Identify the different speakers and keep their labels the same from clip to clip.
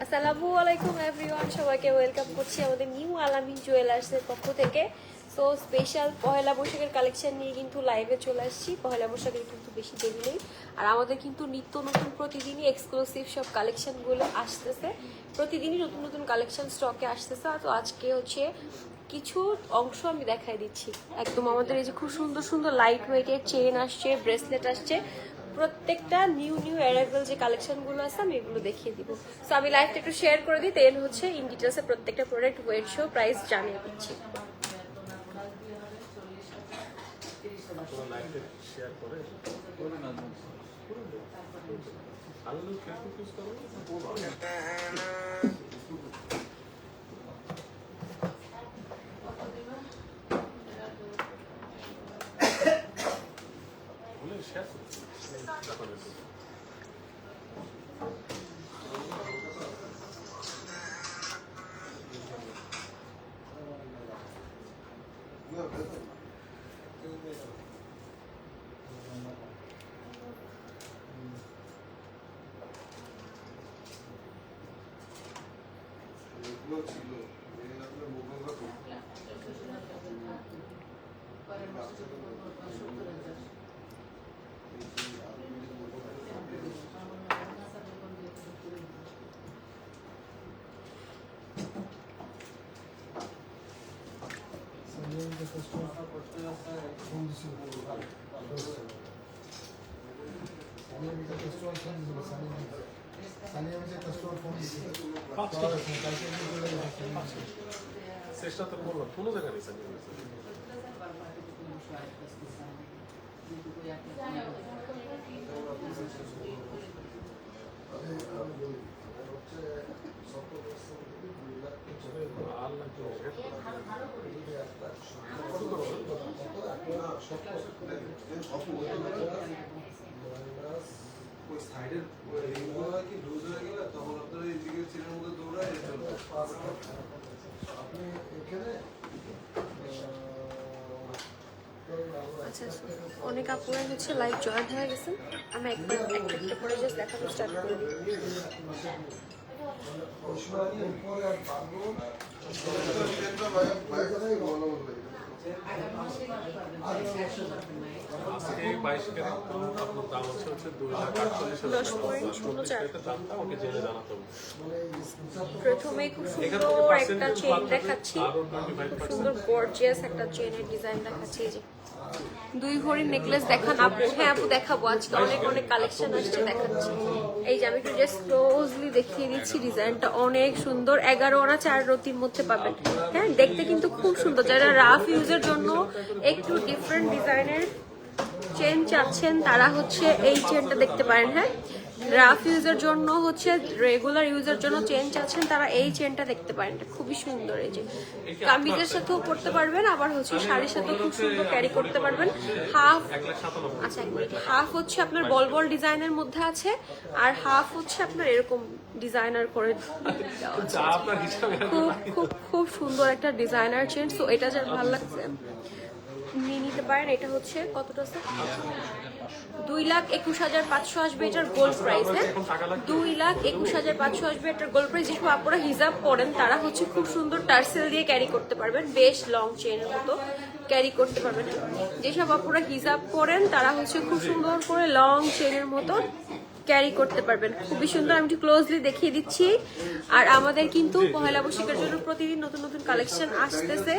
Speaker 1: আসসালামু আলাইকুম এভরিওয়ান, সবাইকে ওয়েলকাম করছি আমাদের নিউ আলামিন জুয়েলার্সের পক্ষ থেকে। সো স্পেশাল পহেলা বৈশাখের কালেকশন নিয়ে কিন্তু লাইভে চলে আসছি। পহেলা বৈশাখের কিন্তু বেশি দেরি নেই, আর আমাদের কিন্তু নিত্য নতুন প্রতিদিনই এক্সক্লুসিভ সব কালেকশনগুলো আসতেছে। প্রতিদিনই নতুন নতুন কালেকশন স্টকে আসতেছে। তো আজকে হচ্ছে কিছু অংশ আমি দেখাই দিচ্ছি। একদম আমাদের এই যে খুব সুন্দর সুন্দর লাইট ওয়েটের চেন আসছে, ব্রেসলেট আসছে, প্রত্যেকটা নিউ নিউ অ্যারাইভেল যে কালেকশনগুলো আছে আমি এগুলো দেখিয়ে দিব। সো আমি লাইভটা একটু শেয়ার করে দিই, দেন হচ্ছে ইন ডিটেলসে প্রত্যেকটা প্রোডাক্ট ওয়েট শো প্রাইস জানিয়ে দিচ্ছি।
Speaker 2: চেষ্টা তো করলাম, কোনো জায়গায় নেই স্যার।
Speaker 3: ওই সাইডের রিংগুলো হয় কি লুজ হয়ে গেলে তখন আপনার এই দিকের চেনের মধ্যে দৌড়ায় আপনি এখানে
Speaker 1: আচ্ছা, অনেক আপুরা হচ্ছে লাইভ জয়েন হয়ে গেছেন। আমি একবার একটা একটা করে জাস্ট দেখানো স্টার্ট করে দিই।
Speaker 2: আজকে 22 ক্যারেট তো আপনার দাম হচ্ছে 2,48,000 দামটা আমাকে জেনে জানাতে হবে।
Speaker 1: প্রথমে খুব সুন্দর একটা চেইন দেখাচ্ছি, খুব সুন্দর গর্জিয়াস একটা চেইনের ডিজাইন দেখাচ্ছি। এই যে 2 ভরির নেকলেস দেখান আপু। হ্যাঁ আপু দেখাবো, আজকে অনেক অনেক কালেকশন আসছে, দেখাচ্ছি। এই যে আমি একটু জাস্ট ক্লোজলি দেখিয়ে দিচ্ছি, ডিজাইনটা অনেক সুন্দর। 11 আনা 4 রতির মধ্যে পাবেন। হ্যাঁ, দেখতে কিন্তু খুব সুন্দর। যারা রাফ ইউজের জন্য একটু ডিফারেন্ট ডিজাইনের চেন চাচ্ছেন তারা হচ্ছে এই চেনটা দেখতে পারেন। হ্যাঁ, রাফ ইউজের জন্য হচ্ছে, রেগুলার ইউজের জন্য চেন চাচ্ছেন তারা এই চেনটা দেখতে পারেন। এটা খুবই সুন্দর। এই যে কামিজের সাথেও পরতে পারবেন, আবার হচ্ছে শাড়ির সাথেও খুব সুন্দর ক্যারি করতে পারবেন। হাফ, আচ্ছা এক মিনিট, হাফ হচ্ছে আপনার বল বল ডিজাইনের মধ্যে আছে, আর হাফ হচ্ছে আপনার এরকম ডিজাইনার করে দেওয়া আছে। খুব খুব খুব সুন্দর একটা ডিজাইনার চেন। সো এটা যার ভালো লাগছে নিয়ে নিতে পারেন। এটা হচ্ছে কতটা আছে, 2,21,500 আসবে এটার গোল্ড প্রাইস। হ্যাঁ, 2,21,500 আসবে এটার গোল্ড প্রাইস। যেসব আপনারা হিজাব পরেন তারা হচ্ছে খুব সুন্দর টার্সেল দিয়ে ক্যারি করতে পারবেন, বেশ লং চেনের মতো ক্যারি করতে পারবেন। যেসব আপনারা হিজাব পরেন তারা হচ্ছে খুব সুন্দর করে লং চেনের মতো ক্যারি করতে পারবেন। খুবই সুন্দর। আমি একটু ক্লোজলি দেখিয়ে দিচ্ছি। আর আমাদের কিন্তু পহেলা বৈশাখের জন্য প্রতিদিন নতুন নতুন কালেকশন আসতেছে।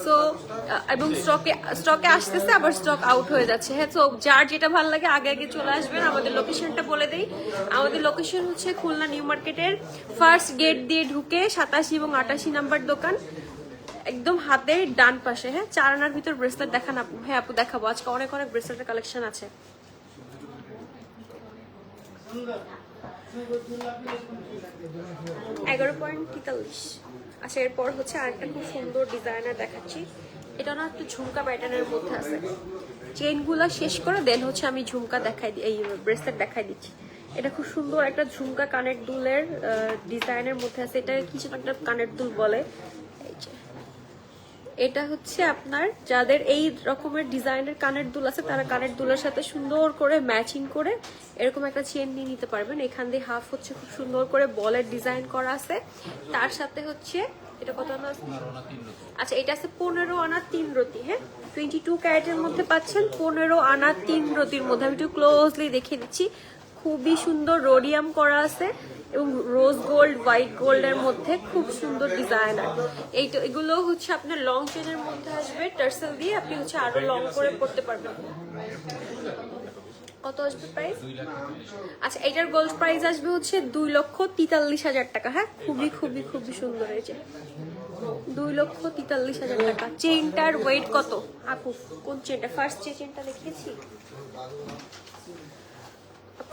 Speaker 1: সো এবং স্টকে আসতেছে, আবার স্টক আউট হয়ে যাচ্ছে। হ্যাঁ, সো যার যেটা ভালো লাগে আগে আগে চলে আসবেন। আমাদের লোকেশনটা বলে দেই। আমাদের লোকেশন হচ্ছে খুলনা নিউ মার্কেটের ফার্স্ট গেট দিয়ে ঢুকে 87 এবং 88 নাম্বার দোকান, একদম হাতের ডান পাশে। হ্যাঁ, 4 আনার ভিতর ব্রেসলেট দেখান আপু। হ্যাঁ আপু দেখাবো, আজকে অনেক অনেক ব্রেসলেটের কালেকশন আছে। 11.43। আচ্ছা, এরপর হচ্ছে আরেকটা খুব সুন্দর ডিজাইনার দেখাচ্ছি। এটা না একটু ঝুমকা প্যাটার্নের মধ্যে আছে। চেইনগুলো শেষ করে দেন হচ্ছে আমি ঝুমকা দেখাই দিই, এই ব্রেসলেট দেখাই দিচ্ছি। এটা খুব সুন্দর একটা ঝুমকা কানের দুলের ডিজাইনের মধ্যে আছে। এটা কিছু একটা কানের দুল বলে। এই যে এটা হচ্ছে আপনার যাদের এই রকমের ডিজাইনের কানের দুল আছে তারা কানের দুলের সাথে সুন্দর করে ম্যাচিং করে এরকম একটা চেন নিয়ে নিতে পারবেন। এখান দিয়ে হাফ হচ্ছে খুব সুন্দর করে বলের ডিজাইন করা আছে, তার সাথে হচ্ছে এটা কত আনা আছে? আচ্ছা এটা আছে 15 আনা 3 রতি। হ্যাঁ 22 ক্যারেটের মধ্যে পাচ্ছেন 15 আনা 3 রতির মধ্যে। আমি একটু ক্লোজলি দেখিয়ে দিচ্ছি, খুবই সুন্দর রোডিয়াম করা আছে এবং রোজ গোল্ড হোয়াইট গোল্ডের মধ্যে খুব সুন্দর ডিজাইনার। এইটা এগুলো হচ্ছে আপনার লং চেনের মধ্যে আসবে, টার্সেল দিয়ে আপনি হচ্ছে আরো লং করে পড়তে পারবেন। কত আসবে প্রাইস? আচ্ছা এটার গোল্ড প্রাইস আসবে হচ্ছে 2,43,000 টাকা। হ্যাঁ খুবই খুবই খুবই সুন্দর এই যে 2,43,000 টাকা। চেনটার ওয়েট কত আপু? কোন চেনটা? ফার্স্ট যে চেনটা দেখিয়েছি,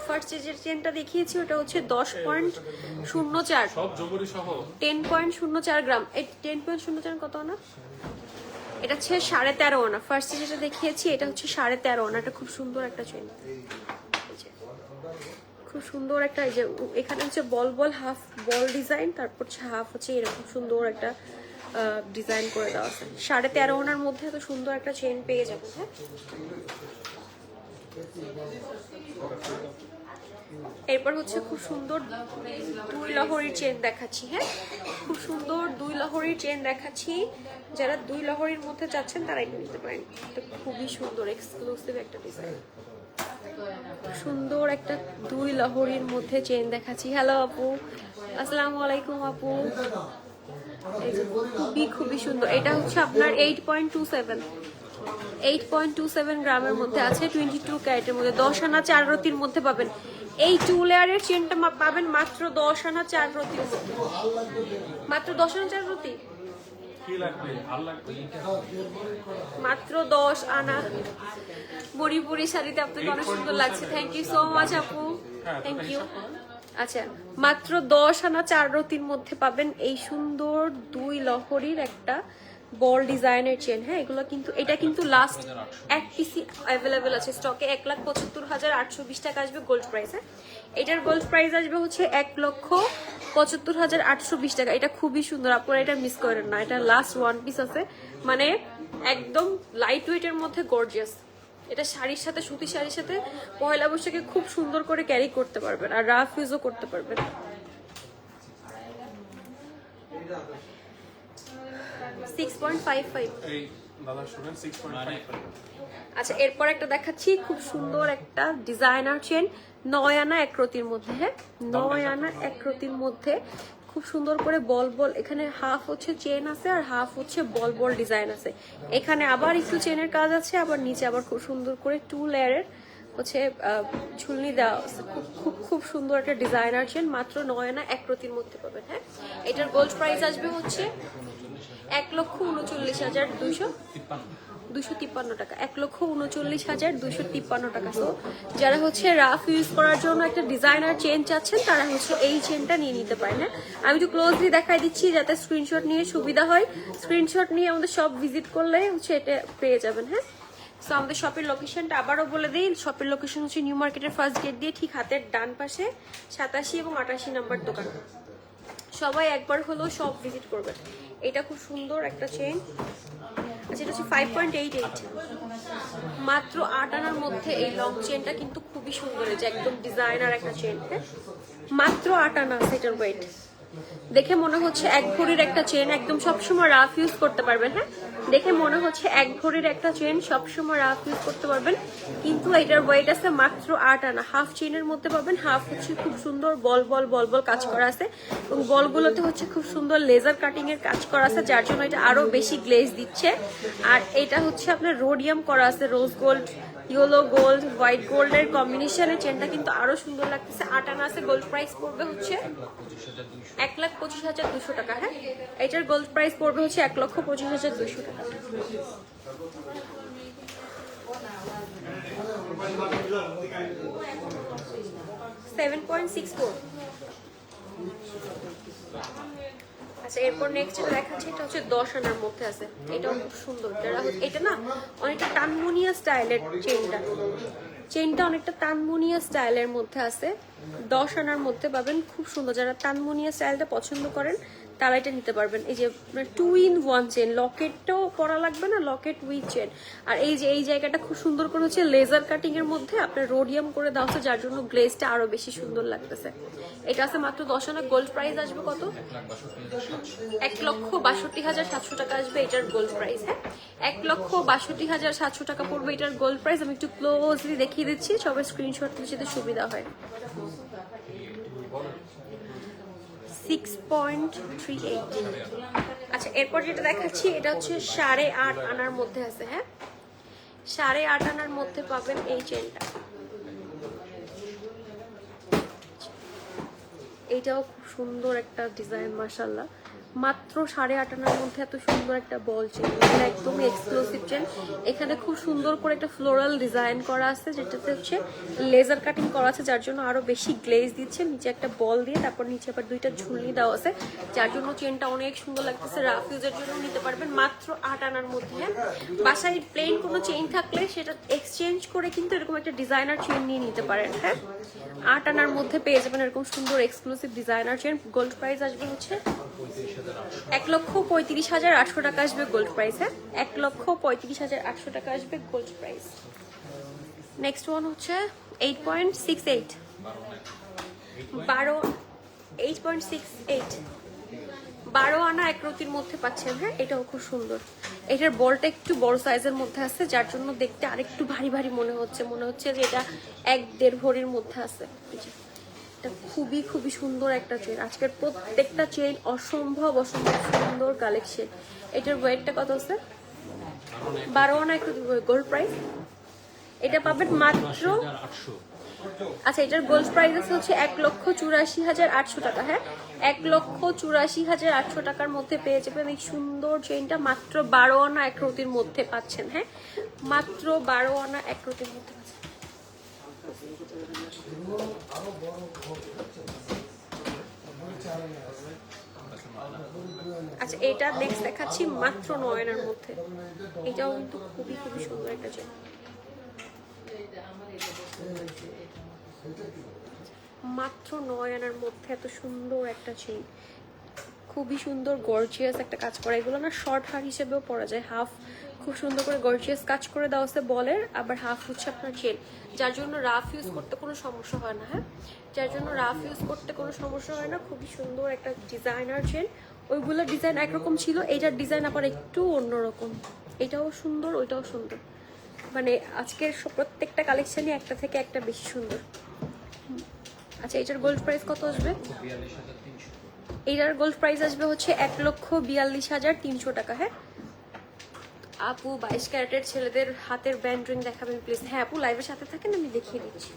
Speaker 1: ফার্স্ট যে চেনটা দেখিয়েছি ওটা হচ্ছে 10.04
Speaker 2: সব জবরি সহ
Speaker 1: 10.04 গ্রাম। এই 10.04 কত না? এটা হচ্ছে 13.5 আনা। ফার্স্ট যেটা দেখিয়েছি এটা হচ্ছে 13.5 আনা। এটা খুব সুন্দর একটা চেন, খুব সুন্দর একটা। এই যে এখানে হচ্ছে বল বল হাফ বল ডিজাইন, তারপর হচ্ছে হাফ হচ্ছে এরকম সুন্দর একটা ডিজাইন করে দেওয়া আছে। 13.5 আনার মধ্যে এত সুন্দর একটা চেন পেয়ে যাবেন। হ্যাঁ এরপর হচ্ছে খুব সুন্দর 2 লহরির চেন দেখাচ্ছি। হ্যাঁ খুব সুন্দর 2 লহরির চেন দেখাচ্ছি, যারা 2 লহরির মধ্যে যাচ্ছেন তারা এটা নিতে পারেন। এটা খুবই সুন্দর এক্সক্লুসিভ একটা ডিজাইন, সুন্দর একটা 2 লহরির মধ্যে চেন দেখাচ্ছি। হ্যালো আপু, আসসালামু আলাইকুম আপু। এই যে খুবই খুবই সুন্দর। এটা হচ্ছে আপনার 8.27 গ্রামের মধ্যে আছে, 22 ক্যারেটের মধ্যে, 10 আনা 4 রতির মধ্যে পাবেন। এই 2 লেয়ারের চেনটা পাবেন মাত্র 10 আনা 4 রতির মধ্যে, মাত্র 10 আনা 4 রতি,
Speaker 2: কি লাগবে? ভালো লাগবে
Speaker 1: মাত্র 10 আনা। বুড়ি বুড়ি শাড়িতে আপনাকে অনেক সুন্দর লাগছে, থ্যাংক ইউ সো মাচ আপু, থ্যাংক ইউ। আচ্ছা মাত্র 10 আনা 4 রতির মধ্যে পাবেন এই সুন্দর 2 লহরির একটা বল ডিজাইনের চেন। হ্যাঁ এগুলো কিন্তু এটা কিন্তু লাস্ট এক পিসি অ্যাভেলেবেল আছে স্টকে। 1,75,820 টাকা আসবে গোল্ড প্রাইস। হ্যাঁ এটার গোল্ড প্রাইস আসবে হচ্ছে 1,75,820 টাকা। এটা খুবই সুন্দর, আপনারা এটা মিস করেন না। এটা লাস্ট ওয়ান পিস আছে, মানে একদম লাইট ওয়েটের মধ্যে গর্জিয়াস। এটা শাড়ির সাথে সুতির শাড়ির সাথে পয়লা বৈশাখে খুব সুন্দর করে ক্যারি করতে পারবেন আর রাফ ইউজও করতে পারবেন। 6.55।
Speaker 2: এই দাদা শুনেন 6.55।
Speaker 1: আচ্ছা এরপর একটা দেখাচ্ছি খুব সুন্দর একটা ডিজাইনার চেন, 9 আনা 1 রতির মধ্যে। হ্যাঁ 9 আনা 1 রতির মধ্যে খুব সুন্দর করে বল বল, এখানে হাফ হচ্ছে চেন আছে আর হাফ হচ্ছে বল বল ডিজাইন আছে। এখানে আবার একটু চেনের কাজ আছে, আবার নিচে আবার খুব সুন্দর করে 2 লেয়ারের হচ্ছে ঝুলনি দেওয়া আছে। খুব খুব খুব সুন্দর একটা ডিজাইনার চেন, মাত্র 9 আনা 1 রতির মধ্যে পাবেন। হ্যাঁ এটার গোল্ড প্রাইস আসবে হচ্ছে 1,39,253 টাকা। 1,39,253 টাকা। তো যারা হচ্ছে রাফ ইউজ করার জন্য একটা ডিজাইনার চেন চাচ্ছেন তারা হচ্ছে এই চেনটা নিয়ে নিতে পারেন। হ্যাঁ আমি একটু ক্লোজলি দেখাই দিচ্ছি যাতে স্ক্রিনশট নিয়ে সুবিধা হয়। স্ক্রিনশট নিয়ে আমাদের শপ ভিজিট করলে হচ্ছে এটা পেয়ে যাবেন। হ্যাঁ সো আমাদের শপের লোকেশনটা আবারও বলে দিই। শপের লোকেশন হচ্ছে নিউ মার্কেটের ফার্স্ট গেট দিয়ে ঠিক হাতের ডান পাশে 87 এবং 88 নাম্বার দোকান। সবাই একবার হলেও শপ ভিজিট করবেন। এটা খুব সুন্দর একটা চেন। আচ্ছা এটা হচ্ছে 5.88, মাত্র 8 আনার মধ্যে এই লং চেনটা কিন্তু খুবই সুন্দর, যে একদম ডিজাইনার একটা চেন। হ্যাঁ মাত্র 8 আনা সেটার ওয়েট। দেখে মনে হচ্ছে 1 ভরির একটা চেন, একদম সবসময় রাফ ইউজ করতে পারবেন। হ্যাঁ দেখে মনে হচ্ছে 1 ভরির একটা চেন, সবসময় রাফ ইউজ করতে পারবেন, কিন্তু এটার ওয়েট আছে মাত্র 8 আনা। হাফ চেনের মধ্যে পাবেন, হাফ হচ্ছে খুব সুন্দর বল বল বল বল কাজ করা আছে এবং বলগুলোতে হচ্ছে খুব সুন্দর লেজার কাটিং এর কাজ করা আছে, যার জন্য এটা আরো বেশি গ্লেজ দিচ্ছে। আর এটা হচ্ছে আপনার রোডিয়াম করা আছে, rose gold, yellow gold, white গোল্ডের কম্বিনেশনে চেনটা কিন্তু আরো সুন্দর লাগতেছে। 8 আনা আছে, গোল্ড প্রাইস পড়বে হচ্ছে 1,25,200 টাকা। হ্যাঁ এটার গোল্ড প্রাইস পড়বে হচ্ছে 1,25,200 টাকা। 7.64। আচ্ছা এরপর নেক্সট যেটা দেখাচ্ছি এটা হচ্ছে 10 আনার মধ্যে আছে। এটাও খুব সুন্দর। এটা না অনেকটা তানমুনিয়া স্টাইলের চেনটা অনেকটা তানমুনিয়া স্টাইলের মধ্যে আছে। 10 আনার মধ্যে পাবেন, খুব সুন্দর। যারা তানমুনিয়া স্টাইলটা পছন্দ করেন তারা এটা নিতে পারবেন। এই যে 2 in 1 চেন, লকেটটাও পরা লাগবে না, লকেট উইথ চেন। আর এই যে এই জায়গাটা খুব সুন্দর করে হচ্ছে লেজার কাটিং এর মধ্যে আপনার রোডিয়াম করে দেওয়া হচ্ছে, যার জন্য গ্লেজটা আরো বেশি সুন্দর লাগতেছে। এটা আছে মাত্র 10 আনা। গোল্ড প্রাইস আসবে কত? 1,62,700 টাকা আসবে এটার গোল্ড প্রাইস। হ্যাঁ, 1,62,700 টাকা পড়বে এটার গোল্ড প্রাইস। আমি একটু ক্লোজলি দেখিয়ে দিচ্ছি, সবাই স্ক্রিনশট তুলে যেতে সুবিধা হয়। 6.38। আচ্ছা, এরপর যেটা দেখাচ্ছি এটা হচ্ছে 8.5 আনার মধ্যে আছে। হ্যাঁ, 8.5 আনার মধ্যে পাবেন এই চেনটা। এইটাও খুব সুন্দর একটা ডিজাইন, মাশাআল্লাহ। মাত্র 8.5 আনার মধ্যে এত সুন্দর একটা বল চেন, এটা একদমই এক্সক্লুসিভ চেন। এখানে খুব সুন্দর করে একটা ফ্লোরাল ডিজাইন করা আছে, যেটাতে হচ্ছে লেজার কাটিং করা আছে, যার জন্য আরো বেশি গ্লেজ দিচ্ছে। নিচে একটা বল দিয়ে তারপর নিচে আবার 2টা ঝুলনি দেওয়া আছে, যার জন্য চেনটা অনেক সুন্দর লাগতেছে। রাফ ইউজের জন্য নিতে পারবেন মাত্র 8 আনার মধ্যে। হ্যাঁ, বাসায় প্লেন কোনো চেইন থাকলে সেটা এক্সচেঞ্জ করে কিন্তু এরকম একটা ডিজাইনার চেইন নিয়ে নিতে পারেন। হ্যাঁ, 8 আনার মধ্যে পেয়ে যাবেন এরকম সুন্দর exclusive designer chain. Gold price আসবে হচ্ছে 1,35,800 টাকা আসবে গোল্ড প্রাইস। হ্যাঁ, 1,35,800 টাকা আসবে গোল্ড প্রাইস। নেক্সট ওয়ান হচ্ছে 8.68, 12 আনা 1 রতির মধ্যে পাচ্ছেন। হ্যাঁ, এটাও খুব সুন্দর। এটার বলটা একটু বড় সাইজের মধ্যে আছে, যার জন্য দেখতে আরেকটু ভারী ভারী মনে হচ্ছে যে এটা 1-1.5 ভরির মধ্যে আছে। এটা খুবই খুবই সুন্দর একটা চেন। আজকের প্রত্যেকটা চেন অসম্ভব সুন্দর কালেকশন। এটার ওয়েটটা কত আছে? 12 আনা 1 রতি গোল্ড প্রাইস। এটা পাবেন মাত্র, আচ্ছা, এটার গোল্ড প্রাইস হচ্ছে 1,84,800 টাকা। হ্যাঁ, 1,84,800 টাকার মধ্যে পেয়ে যাবেন এই সুন্দর চেইনটা। মাত্র 12 আনা 1 রতির মধ্যে পাচ্ছেন। হ্যাঁ, মাত্র 12 আনা 1 রতির মধ্যে পাচ্ছেন। আচ্ছা, এটা নেক্সট দেখাচ্ছি মাত্র 9 আনার মধ্যে। এটাও কিন্তু খুবই খুবই সুন্দর একটা চেইন। মাত্র 9 আনার মধ্যে এত সুন্দর একটা চেইন, খুবই সুন্দর গর্জিয়াস একটা কাজ করা। এগুলো না শর্ট হার হিসেবেও পরা যায়। হাফ খুব সুন্দর করে গর্জিয়াস কাজ করে দেওয়া আছে বলের, আবার হাফ হচ্ছে আপনার চেন, যার জন্য রাফ ইউজ করতে কোনো সমস্যা হয় না। হ্যাঁ, যার জন্য রাফ ইউজ করতে কোনো সমস্যা হয় না। খুবই সুন্দর একটা ডিজাইনার চেন। ওইগুলোর ডিজাইন একরকম ছিল, এইটার ডিজাইন আবার একটু অন্যরকম। এটাও সুন্দর, ওইটাও সুন্দর। মানে আজকের প্রত্যেকটা কালেকশনই একটা থেকে একটা বেশি সুন্দর। আচ্ছা, এটার গোল্ড প্রাইস কত আসবে? এটার গোল্ড প্রাইস আসবে হচ্ছে 1,42,300 টাকা। হ্যাঁ আপু, 22 ক্যারেটের ছেলেদের হাতের ব্যান্ড রিং দেখাবেন প্লিজ। হ্যাঁ আপু, লাইভের সাথে থাকেন, আমি দেখিয়ে দিচ্ছি।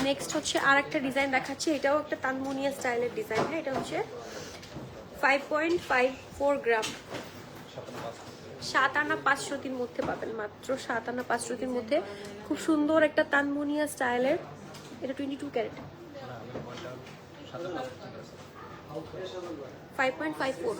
Speaker 1: নেক্সট হচ্ছে আর একটা ডিজাইন দেখাচ্ছি, এটাও একটা তানমুনিয়া স্টাইলের ডিজাইন। হ্যাঁ, এটা হচ্ছে 5.54 গ্রাম, 7 আনা 5 রতির মধ্যে পাবেন। মাত্র 7 আনা 5 রতির মধ্যে খুব সুন্দর একটা তানমুনিয়া স্টাইলের। এটা 22 ক্যারেট, 5.54।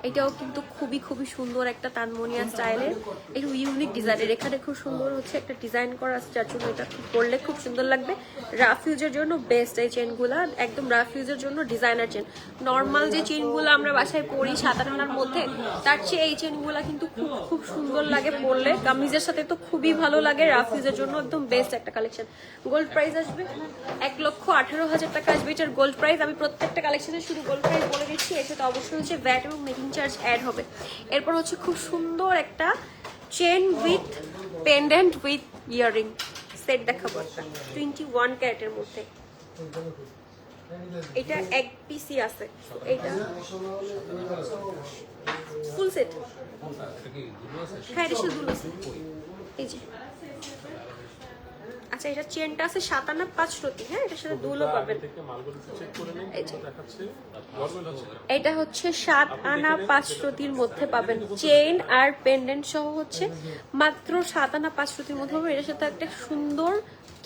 Speaker 1: এটাও কিন্তু খুবই খুবই সুন্দর একটা তানমুনিয়া স্টাইলের, একটু ইউনিক ডিজাইনের। এখানে খুব সুন্দর হচ্ছে একটা ডিজাইন করা আছে, যার জন্য এটা পরলে খুব সুন্দর লাগবে। রাফ ইউজের জন্য বেস্ট এই চেনগুলা, একদম রাফ ইউজের জন্য ডিজাইনার চেন। নর্মাল যে চেনগুলো আমরা বাসায় পরি 7 আনার মধ্যে, তার চেয়ে এই চেনগুলা কিন্তু খুব খুব সুন্দর লাগে পরলে। কামিজের সাথে তো খুবই ভালো লাগে। রাফ ইউজের জন্য একদম বেস্ট একটা কালেকশন। গোল্ড প্রাইস আসবে 1,18,000 টাকা আসবে এটার গোল্ড প্রাইস। আমি প্রত্যেকটা কালেকশনের শুধু গোল্ড প্রাইস বলে দিচ্ছি, এর সাথে অবশ্যই হচ্ছে ভ্যাট এবং মেকিং চার্জ অ্যাড হবে। এরপর হচ্ছে খুব সুন্দর একটা chain with pendant with earring set দেখাবো, একটা 21 ক্যারেটের মধ্যে। এটা এক পিসি আছে, এটা ফুল সেট। হ্যাঁ, এটা শুধু আছে। এই যে, আচ্ছা, এটা চেনটা আছে 7 আনা 5 রতি। হ্যাঁ, এটার সাথে দুলও পাবেন। এটা হচ্ছে 7 আনা 5 রতির মধ্যে পাবেন, চেইন আর পেন্ডেন্ট সহ হচ্ছে মাত্র 7 আনা 5 রতির মধ্যে পাবেন। এটার সাথে একটা সুন্দর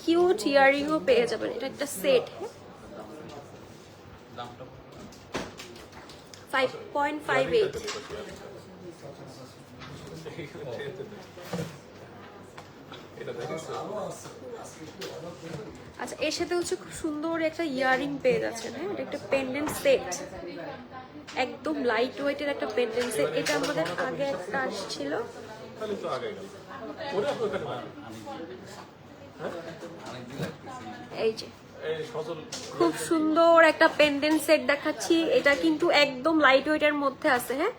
Speaker 1: কিউট ইয়াররিংও পেয়ে যাবেন। এটা একটা সেট। হ্যাঁ, 5.58।
Speaker 2: এটা দেখেন
Speaker 1: আচ্ছা এর সাথে হচ্ছে খুব সুন্দর একটা ইয়ারিং পেয়ে যাচ্ছেন, হ্যাঁ এটা একটা পেন্ডেন্ট সেট, একদম লাইট ওয়েটের একটা পেন্ডেন্ট সেট। এটা আমাদের আগে একটা আসছিল,
Speaker 2: তাহলে তো আগে গেল ওটা ওখানে
Speaker 1: এই যে
Speaker 2: এই সজল
Speaker 1: খুব সুন্দর একটা পেন্ডেন্ট সেট দেখাচ্ছি। এটা কিন্তু একদম লাইট ওয়েটের মধ্যে আছে, হ্যাঁ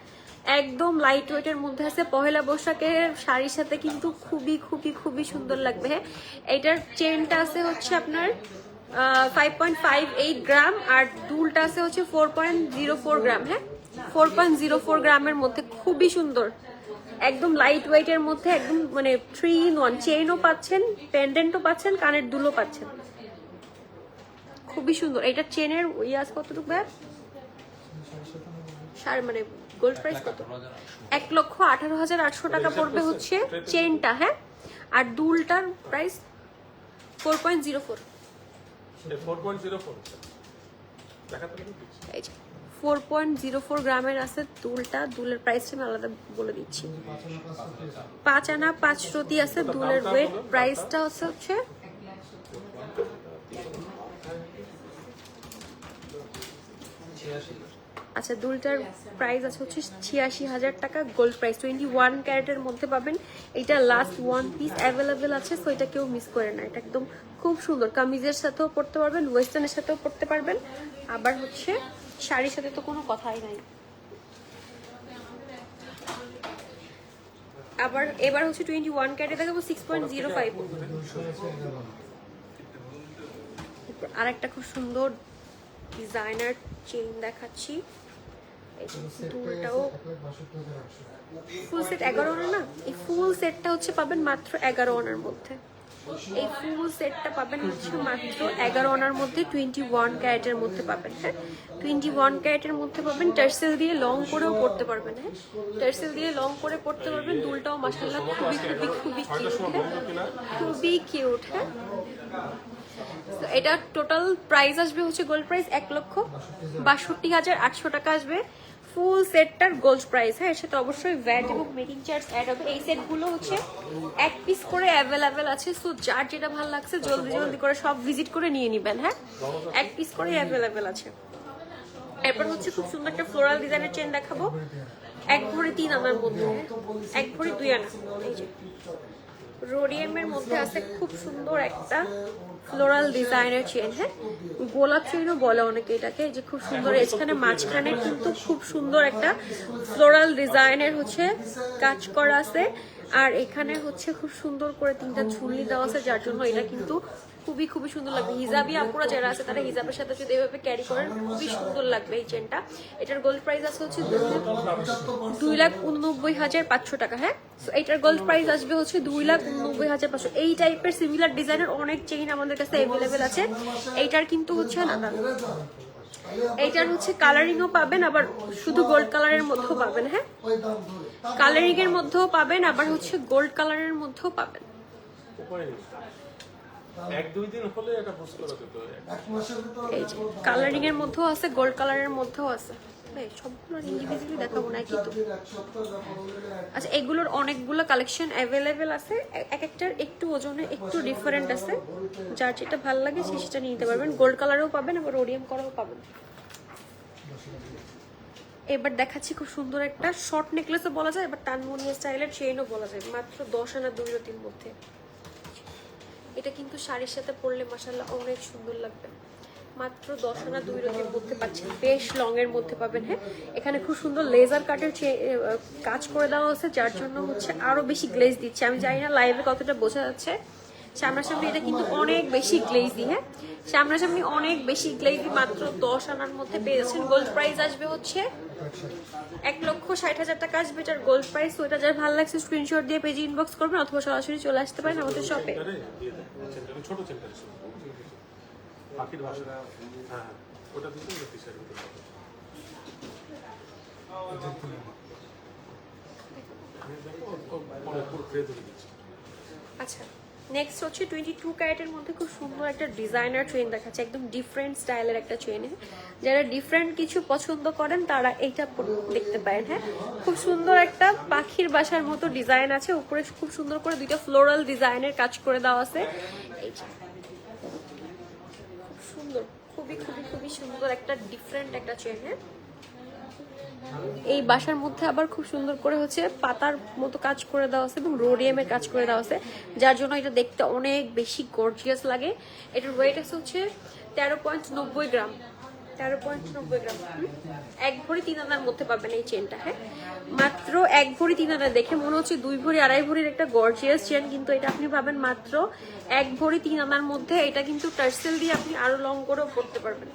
Speaker 1: একদম লাইট ওয়েটের মধ্যে আছে। পহেলা বৈশাখের শাড়ির সাথে কিন্তু খুবই খুবই খুবই সুন্দর লাগবে। হ্যাঁ এইটার চেনটা আছে হচ্ছে আপনার 5.58 গ্রাম আর দুলটা আছে হচ্ছে 4.04 গ্রাম। হ্যাঁ 4.04 গ্রামের মধ্যে খুবই সুন্দর, একদম লাইট ওয়েটের মধ্যে, একদম মানে 3 in 1, চেইনও পাচ্ছেন, পেন্ডেন্টও পাচ্ছেন, কানের দুলও পাচ্ছেন, খুবই সুন্দর। এটা চেনের ইয়াস কতটুকু ভাই? মানে গোল্ড প্রাইস কত? 1,18,800 টাকা পড়বে হচ্ছে চেনটা। হ্যাঁ আর দুলটার প্রাইস 4.04।
Speaker 2: 4.04 দেখাতে পারি
Speaker 1: এই যে 4.04 গ্রামের আছে দুলটা। দুলের প্রাইসটা আমি আলাদা বলে দিচ্ছি। 5 আনা 5 রতি আছে দুলের ওয়েট। প্রাইসটা হচ্ছে আচ্ছা দুলটার প্রাইস আছে হচ্ছে 86,000 টাকা গোল্ড প্রাইস। 21 ক্যারেটের মধ্যে পাবেন। এটা লাস্ট ওয়ান পিস অ্যাভেলেবেল আছে, সো এটা কেউ মিস করে না। এটা একদম খুব সুন্দর, কামিজের সাথেও পরতে পারবেন, ওয়েস্টার্নের সাথেও পরতে পারবেন, আবার হচ্ছে শাড়ির সাথে তো কোনো কথাই নাই। আবার এবার হচ্ছে 21 ক্যারেটে দেখাবো 6.05। আর একটা খুব সুন্দর ডিজাইনার চেইন দেখাচ্ছি। দুলটাও ফুল সেট 11 আনা না, এই ফুল সেটটা হচ্ছে পাবেন মাত্র 11 আনার মধ্যে। এই ফুল সেটটা পাবেন হচ্ছে মাত্র 11 আনার মধ্যে, 21 ক্যারেটের মধ্যে পাবেন। হ্যাঁ 21 ক্যারেটের মধ্যে পাবেন। টার্সেল দিয়ে লং করেও পড়তে পারবেন। হ্যাঁ টার্সেল দিয়ে লং করে পড়তে পারবেন। দুলটাও মাশাআল্লাহ খুবই খুবই খুবই কিউট, খুবই কিউট। হ্যাঁ এটা টোটাল প্রাইস আসবে হচ্ছে গোল্ড প্রাইস 1,62,800 টাকা আসবে ফুল সেটটার গোল্ড প্রাইস। হ্যাঁ এর সাথে অবশ্যই ভ্যাট এবং মেকিং চার্জ অ্যাড হবে। এই সেটগুলো হচ্ছে এক পিস করে অ্যাভেলেবেল আছে, সো যার যেটা ভালো লাগছে জলদি জলদি করে সব ভিজিট করে নিয়ে নেবেন। হ্যাঁ এক পিস করে অ্যাভেলেবেল আছে। এরপর হচ্ছে খুব সুন্দর একটা ফ্লোরাল ডিজাইনের চেন দেখাবো, 1 ভরি 3 আনার মধ্যে, 1 ভরি 2 আনা। এই যে রোডিয়ামের মধ্যে আছে খুব সুন্দর একটা ফ্লোরাল ডিজাইনের চেন। হ্যাঁ গোলাপ চেনও বলে অনেকে এটাকে, যে খুব সুন্দর। এখানে মাঝখানে কিন্তু খুব সুন্দর একটা ফ্লোরাল ডিজাইনের হচ্ছে কাজ করা আছে, আর এখানে হচ্ছে খুব সুন্দর করে 3টা ঝুলি দেওয়া আছে, যার জন্য এটা কিন্তু খুবই খুবই সুন্দর লাগবে। হিজাবি আপুরা যারা আছে তারা হিজাবের সাথে যদি এভাবে ক্যারি করেন খুবই সুন্দর লাগবে এই চেনটা। এটার গোল্ড প্রাইস আছে হচ্ছে 2,89,500 টাকা। হ্যাঁ এটার গোল্ড প্রাইস আসবে হচ্ছে 2,89,500। এই টাইপের সিমিলার ডিজাইনের অনেক চেইন আমাদের কাছে অ্যাভেলেবেল আছে। এইটার কিন্তু হচ্ছে না, এইটার হচ্ছে কালারিংও পাবেন, আবার শুধু গোল্ড কালারের মধ্যেও পাবেন। হ্যাঁ কালারিং এর মধ্যেও পাবেন, আবার হচ্ছে গোল্ড কালারের মধ্যেও পাবেন। এই যে কালারিং এর মধ্যেও আছে, গোল্ড কালারের মধ্যেও আছে। সবগুলো ইন্ডিভিজুয়ালি দেখাবো না কিন্তু। আচ্ছা এগুলোর অনেকগুলো কালেকশন অ্যাভেলেবেল আছে, এক একটার একটু ওজনে একটু ডিফারেন্ট আছে, যার যেটা ভালো লাগে সেটা নিতে পারবেন। গোল্ড কালারেও পাবেন, আবার ওডিয়াম করাও পাবেন। এবার দেখাচ্ছি খুব সুন্দর একটা শর্ট নেকলেসও বলা যায়, এবার তানমুনিয়া স্টাইলের চেইনও বলা যায়, মাত্র 10 আনা 2 রতির মধ্যে। এটা কিন্তু শাড়ির সাথে পরলে মাশাআল্লাহ অনেক সুন্দর লাগবে। মাত্র 10 আনা 2 রতির মধ্যে পাচ্ছেন, বেশ লং এর মধ্যে পাবেন। হ্যাঁ এখানে খুব সুন্দর লেজার কাটের কাজ করে দেওয়া আছে, যার জন্য হচ্ছে আরো বেশি গ্লেজ দিচ্ছে। আমি জানি না লাইভে কতটা বোঝা যাচ্ছে, সামনাসামনি এটা কিন্তু অনেক বেশি গ্লেজি। হ্যাঁ সামনাসামনি অনেক বেশি গ্লেজি। মাত্র 10 আনার মধ্যে পেয়ে যাচ্ছেন। গোল্ড প্রাইস আসবে হচ্ছে 1,60,000 টাকা আসবে এটার গোল্ড প্রাইস। ওইটা যার ভালো লাগছে স্ক্রিনশট দিয়ে পেজে ইনবক্স করবেন, অথবা সরাসরি চলে আসতে পারেন আমাদের শপে।
Speaker 2: ছোট চেনটা পাখির বাসা। হ্যাঁ ওটা দিতে
Speaker 1: আচ্ছা নেক্সট হচ্ছে 22 ক্যারেটের মধ্যে খুব সুন্দর একটা ডিজাইনার চেইন দেখাচ্ছে, একদম ডিফারেন্ট স্টাইলের একটা চেইন। যারা ডিফারেন্ট কিছু পছন্দ করেন তারা এইটা দেখতে পারেন। হ্যাঁ, খুব সুন্দর একটা পাখির বাসার মতো ডিজাইন আছে, উপরে খুব সুন্দর করে দুইটা ফ্লোরাল ডিজাইনের কাজ করে দেওয়া আছে। এই যে খুব সুন্দর, খুবই খুবই খুবই সুন্দর একটা ডিফারেন্ট একটা চেইন। হ্যাঁ, এই বাসার মধ্যে আবার খুব সুন্দর করে হচ্ছে পাতার মতো কাজ করে দেওয়া আছে এবং রোডিয়ামের কাজ করে দেওয়া আছে, যার জন্য এটা দেখতে অনেক বেশি গর্জিয়াস লাগে। এটার ওয়েট আছে হচ্ছে 13.90 গ্রাম। 13.90 গ্রাম। 1 ভরি 3 আনার মধ্যে পাবেন এই চেনটা। হ্যাঁ, মাত্র 1 ভরি 3 আনা। দেখে মনে হচ্ছে 2 ভরি 2.5 ভরির একটা গর্জিয়াস চেন, কিন্তু এটা আপনি পাবেন মাত্র 1 ভরি 3 আনার মধ্যে। এটা কিন্তু টার্সেল দিয়ে আপনি আরো লং করেও পড়তে পারবেন।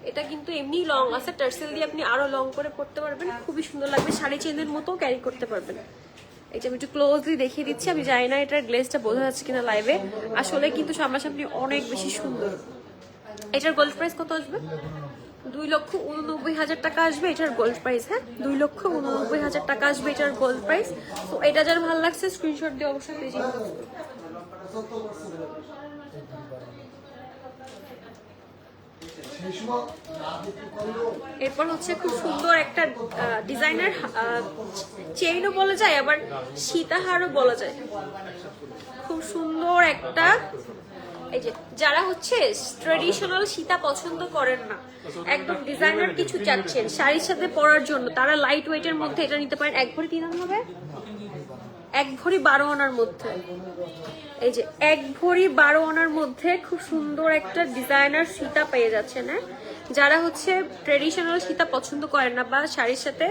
Speaker 1: এটা কিন্তু এমনি লং আছে, টার্সেল দিয়ে আপনি আরো লং করে পড়তে পারবেন, খুবই সুন্দর লাগবে, শাড়ি চেনের মতো ক্যারি করতে পারবেন। এটা আমি একটু ক্লোজলি দেখিয়ে দিচ্ছি, আমি জানি না এটার গ্লেজটা বোঝা যাচ্ছে কিনা লাইভে, আসলে কিন্তু সামনাসামনি অনেক বেশি সুন্দর। এটার গোল্ড প্রাইস কত আসবে? 2,89,000 টাকা আসবে এটার গোল্ড প্রাইস। হ্যাঁ, 2,89,000 টাকা আসবে এটার গোল্ড প্রাইস। তো এটা যার ভালো লাগছে স্ক্রিনশট দিয়ে অবশ্যই পেজে। এরপর হচ্ছে খুব সুন্দর একটা ডিজাইনার চেইনও বলা যায়, আবার সীতাহারও বলা যায়। খুব সুন্দর একটা, এই যে যারা হচ্ছে ট্রেডিশনাল সীতা পছন্দ করেন না, একদম ডিজাইনার কিছু চাচ্ছেন শাড়ির সাথে পরার জন্য, তারা লাইট ওয়েটের মধ্যে এটা নিতে পারেন। 1 ভরি 3 আনা হবে, 1 ভরি 12 আনার মধ্যে। এই যে 1 ভরি 12 আনার মধ্যে খুব সুন্দর একটা ডিজাইনার সীতা পেয়ে যাচ্ছেন। হ্যাঁ, যারা হচ্ছে ট্রেডিশনাল সীতা পছন্দ করেন না বা শাড়ির সাথে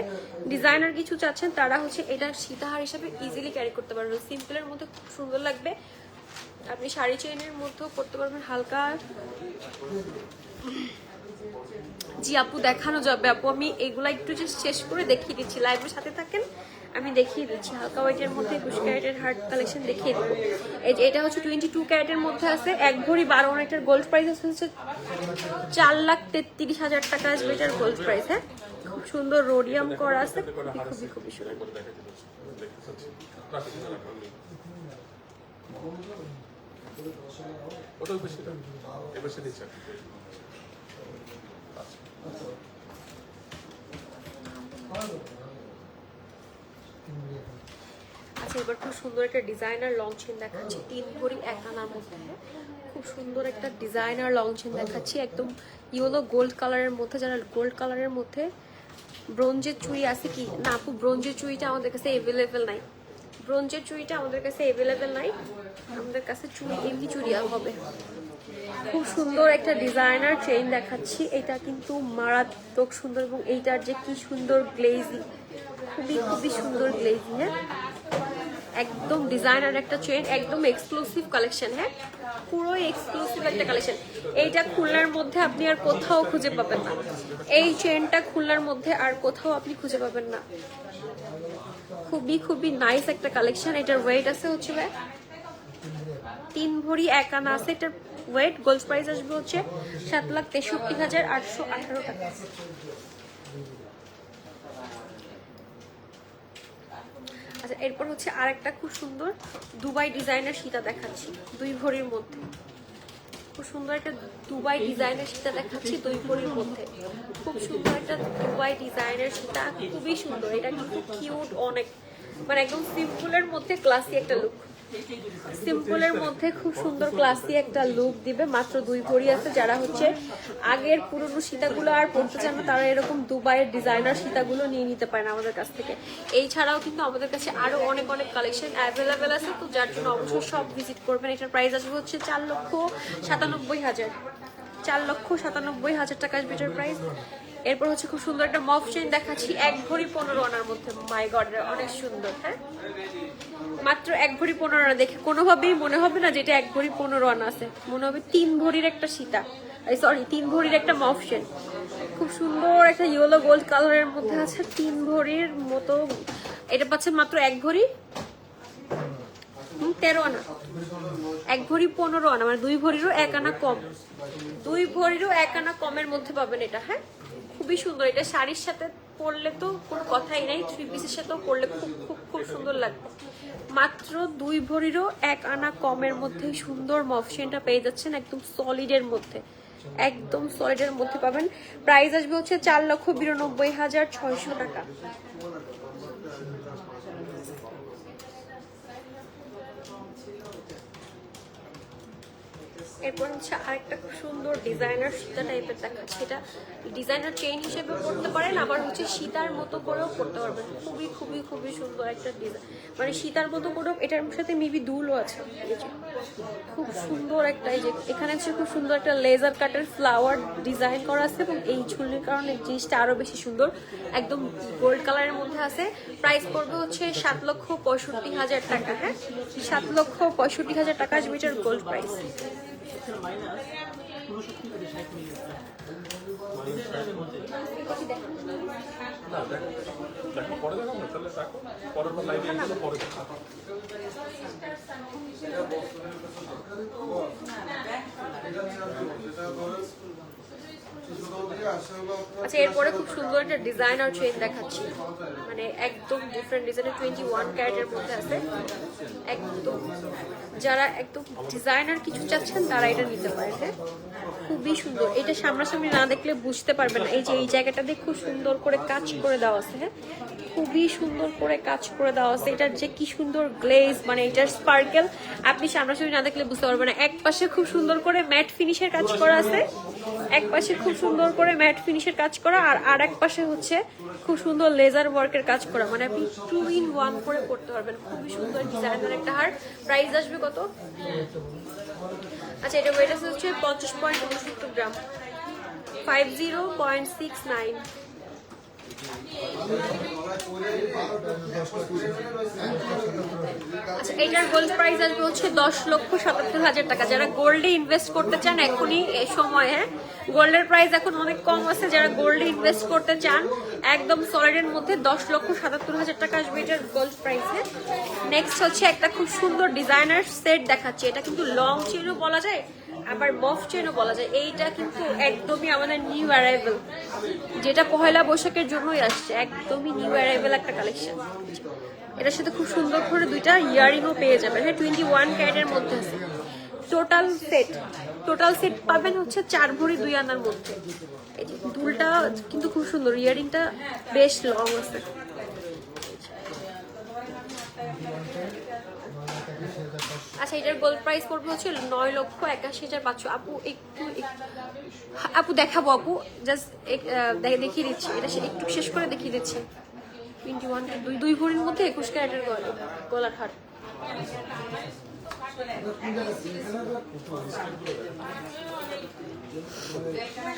Speaker 1: ডিজাইনার কিছু চাচ্ছেন, তারা হচ্ছে এটা সীতাহার হিসেবে ইজিলি ক্যারি করতে পারবেন। সিম্পলের মধ্যে খুব সুন্দর লাগবে, আপনি শাড়ি চেইনের মধ্যেও করতে পারবেন হালকা। জি আপু, দেখানো যাবে আপু, আমি এগুলা একটু জাস্ট শেষ করে দেখিয়ে দিচ্ছি, লাইভের সাথে থাকেন, আমি দেখিয়ে দিচ্ছি। হালকা ওয়েটের মধ্যে 20 ক্যারেটের হার্ট কালেকশন দেখিয়ে দেবো। এই যে এটা হচ্ছে 22 ক্যারেটের মধ্যে আছে, 1 ভরি 12 আনা। এটার গোল্ড প্রাইস হচ্ছে 4,33,000 টাকা আসবে এটার গোল্ড প্রাইস। হ্যাঁ, খুব সুন্দর রোডিয়াম করা আছে, খুবই খুবই খুবই সুন্দর।
Speaker 2: ওটাও বেশি দাম, এবার সে দিচ্ছে।
Speaker 1: আচ্ছা, এবার খুব সুন্দর একটা ডিজাইনার লং চেন দেখাচ্ছি, 3 ভরি 1 আনার মধ্যে। খুব সুন্দর একটা ডিজাইনার লং চেন দেখাচ্ছি, একদম ইয়েলো গোল্ড কালারের মধ্যে। যারা গোল্ড কালারের মধ্যে ব্রোঞ্জের চুড়ি আছে কি না আপু, ব্রোঞ্জের চুড়িটা আমাদের কাছে অ্যাভেলেবেল নাই, ব্রোঞ্জের চুড়িটা আমাদের কাছে অ্যাভেলেবেল নাই, আমাদের কাছে চুড়ি এমনি চুড়ি হবে। খুব সুন্দর একটা ডিজাইনার চেইন দেখাচ্ছি, এটা কিন্তু মারাত্মক সুন্দর, এবং এইটার যে কি সুন্দর গ্লেজি, খুবই খুবই সুন্দর গ্লেজি। হ্যাঁ, একদম ডিজাইনার একটা চেইন, একদম এক্সক্লুসিভ কালেকশন। হ্যাঁ, পুরো এক্সক্লুসিভ একটা কালেকশন। এইটা খুলনার মধ্যে আপনি আর কোথাও খুঁজে পাবেন না, এই চেইনটা খুলনার মধ্যে আর কোথাও আপনি খুঁজে পাবেন না। খুবই খুবই নাইস একটা কালেকশন। এটার ওয়েট আছে হচ্ছে 3 ভরি 1 আনা আছে এটার ওয়েট। গোল্ড প্রাইস আসবে হচ্ছে 7,63,818 টাকা। আচ্ছা, এরপর হচ্ছে আরেকটা খুব সুন্দর দুবাই ডিজাইনের সীতা দেখাচ্ছি, 2 ভরির মধ্যে। খুব সুন্দর একটা দুবাই ডিজাইনের সীতা দেখাচ্ছি 2 ভরির মধ্যে। খুব সুন্দর একটা দুবাই ডিজাইনের সীতা, খুবই সুন্দর। এটা কিন্তু কিউট অনেক, মানে একদম সিম্পলের মধ্যে ক্লাসি একটা লুক, সিম্পলের মধ্যে খুব সুন্দর ক্লাসি একটা লুক দিবে। মাত্র 2 ভরি আছে। যারা হচ্ছে আগের পুরনো সীতাগুলো আর পড়তে চান না, তারা এরকম দুবাইয়ের ডিজাইনার সীতাগুলো নিয়ে নিতে পারেন আমাদের কাছ থেকে। এই ছাড়াও কিন্তু আমাদের কাছে আরো অনেক অনেক কালেকশন অ্যাভেলেবেল আছে, তো যার জন্য অবশ্যই সব ভিজিট করবেন। এটার প্রাইস আসবে হচ্ছে 4,97,000, 4,97,000 টাকা আসবে এটার প্রাইস। এরপর হচ্ছে খুব সুন্দর একটা মফ চেইন দেখাচ্ছি, 1 ভরি 15 আনার মধ্যে। মাই গড, অনেক সুন্দর। হ্যাঁ, মাত্র 1 ভরি 15 আনা। দেখে কোনোভাবেই মনে হবে না যেটা 1 ভরি 15 আনা আছে, মনে হবে 3 ভরির একটা সীতা, সরি 3 ভরির একটা মফ চেইন। খুব সুন্দর একটা ইয়েলো গোল্ড কালারের মধ্যে আছে, 3 ভরির মতো। এটা পাচ্ছে মাত্র 1 ভরি 13 আনা, 1 ভরি 15 আনা, মানে 2 ভরিরও 1 আনা কম, 2 ভরিরও 1 আনা কমের মধ্যে পাবেন এটা। হ্যাঁ, খুবই সুন্দর। এটা শাড়ির সাথে পরলে তো কোনো কথাই নাই, 3 পিসের সাথেও পরলে খুব খুব খুব সুন্দর লাগবে। মাত্র 2 ভরিরও 1 আনা কমের মধ্যে সুন্দর মফ চেনটা পেয়ে যাচ্ছেন একদম সলিডের মধ্যে, একদম সলিডের মধ্যে পাবেন। প্রাইস আসবে হচ্ছে 4,92,600 টাকা। এরপর হচ্ছে আরেকটা খুব সুন্দর ডিজাইনার সীতা টাইপের দেখাচ্ছে। এটা ডিজাইনার চেইন হিসেবে পড়তে পারেন, আবার হচ্ছে সীতার মতো করেও পড়তে পারবেন। খুবই খুবই খুবই সুন্দর একটা ডিজাইন, মানে সীতার মতো করেও। এটার সাথে মেবি দুলও আছে। খুব সুন্দর একটা, এই যে এখানে হচ্ছে খুব সুন্দর একটা লেজার কাটের ফ্লাওয়ার ডিজাইন করা আছে এবং এই ঝুলনির কারণে জিনিসটা আরো বেশি সুন্দর। একদম গোল্ড কালারের মধ্যে আছে। প্রাইস পড়বে হচ্ছে 7,65,000 টাকা। হ্যাঁ, 7,65,000 টাকা আসবে এটার গোল্ড প্রাইস।
Speaker 2: না দেখো পরে দেখো না, তাহলে দেখো পরের বার লাইভে এগুলো পরে দেখো।
Speaker 1: আচ্ছা, এরপরে খুব সুন্দর একটা ডিজাইনার চেইন দেখাচ্ছি, মানে একদম ডিফারেন্ট ডিজাইনের 21 ক্যারেটের মধ্যে আছে। একদম যারা একদম ডিজাইনার কিছু চাচ্ছেন তারা এটা নিতে পারেন। হ্যাঁ, খুবই সুন্দর। এটা সামনাসামনি না দেখলে বুঝতে পারবেন না। এই যে এই জায়গাটাতে খুব সুন্দর করে কাজ করে দেওয়া আছে। হ্যাঁ, খুবই সুন্দর করে কাজ করে দেওয়া আছে। এটার যে কি সুন্দর গ্লেজ, মানে এটার স্পার্কেল আপনি সামনাসামনি না দেখলে বুঝতে পারবেন না। এক পাশে খুব সুন্দর করে ম্যাট ফিনিশের কাজ করা আছে, এক পাশে খুব সুন্দর করে ম্যাট ফিনিশের কাজ করা, আর এক পাশে হচ্ছে খুব সুন্দর লেজার ওয়ার্কের কাজ করা। মানে আপনি 2 in 1 করে করতে পারবেন। খুবই সুন্দর ডিজাইনের একটা হার। প্রাইস আসবে কত? আচ্ছা, এটা ওয়েট আছে হচ্ছে 50.69 গ্রাম, 50.69। আচ্ছা, এটার গোল্ড প্রাইস আসবে হচ্ছে 10,77,000 টাকা। যারা গোল্ডে ইনভেস্ট করতে চান এখনই এই সময়, হ্যাঁ, গোল্ডের প্রাইস এখন অনেক কম আছে। যারা গোল্ডে ইনভেস্ট করতে চান একদম সলিডের মধ্যে 10,77,000 টাকা আসবে এটার গোল্ড প্রাইসে। নেক্সট হচ্ছে একটা খুব সুন্দর ডিজাইনার সেট দেখাচ্ছি। এটা কিন্তু লং চেনও বলা যায়, আবার মফ চেনও বলা যায়। এইটা কিন্তু একদমই আমাদের নিউ অ্যারাইভেল, যেটা পহেলা বৈশাখের জন্যই আসছে। একদমই নিউ অ্যারাইভেল একটা কালেকশন। এটার সাথে খুব সুন্দর করে দুইটা ইয়ারিংও পেয়ে যাবেন। হ্যাঁ, 21 ক্যারেটের মধ্যে আছে। টোটাল সেট পাবেন হচ্ছে 4 ভরি 2 আনার মধ্যে। এই যে দুলটা কিন্তু খুব সুন্দর, ইয়ারিংটা বেশ লং আছে। আচ্ছা, এটার গোল্ড প্রাইস পড়বে হচ্ছে 9,81,500। আপু দেখাবো, আপু জাস্ট দেখিয়ে দিচ্ছি। এটা একটু শেষ করে দেখিয়ে দিচ্ছি। 21 দুই ভরির মধ্যে 21 ক্যারেটের গলার হার।